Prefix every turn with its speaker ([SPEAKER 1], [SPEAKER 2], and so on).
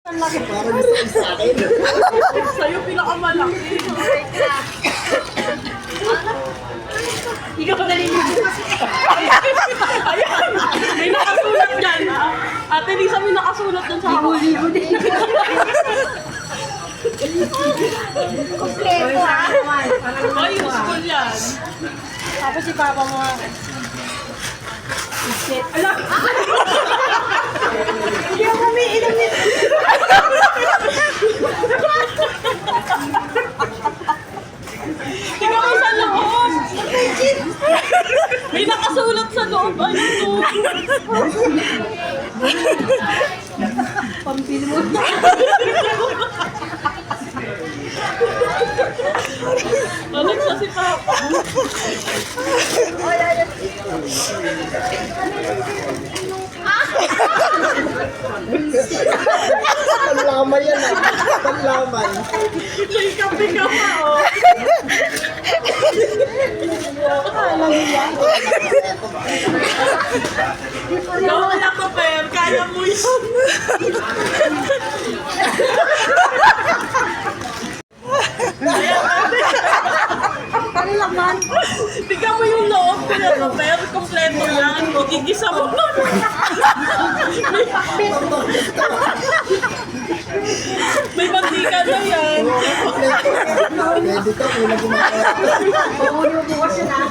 [SPEAKER 1] Ang laki. Parang sa akin.
[SPEAKER 2] Sa'yo pinakamalaki. Ikaw pa naliligo. Ayan, may nakasulat dyan. Ate Lisa, may nakasulat dyan sa ako. Ligo din.
[SPEAKER 3] Kompleto ah.
[SPEAKER 2] Ay, useful yan.
[SPEAKER 3] Tapos si Papa mo.
[SPEAKER 2] Ala!
[SPEAKER 3] Hindi ako umiinom nito.
[SPEAKER 2] Tingnan mo sa loob. May nakasulat sa loob. Ano to?
[SPEAKER 3] Pampili mo.
[SPEAKER 2] Alam sa si Papa.
[SPEAKER 1] Panlaman yan ah. Panlaman.
[SPEAKER 2] May kape ka pa, oh.
[SPEAKER 3] Alam mo yan.
[SPEAKER 2] Wala ka, Per. Kaya mo yun.
[SPEAKER 3] Ang laman.
[SPEAKER 2] Tignan mo yung loob ko na to, Per. Kompleto yan. Igigisa mo. May mantika na yan.
[SPEAKER 1] Pwede ka, kulang gumagawa.
[SPEAKER 3] Pagulong bukas yun ah.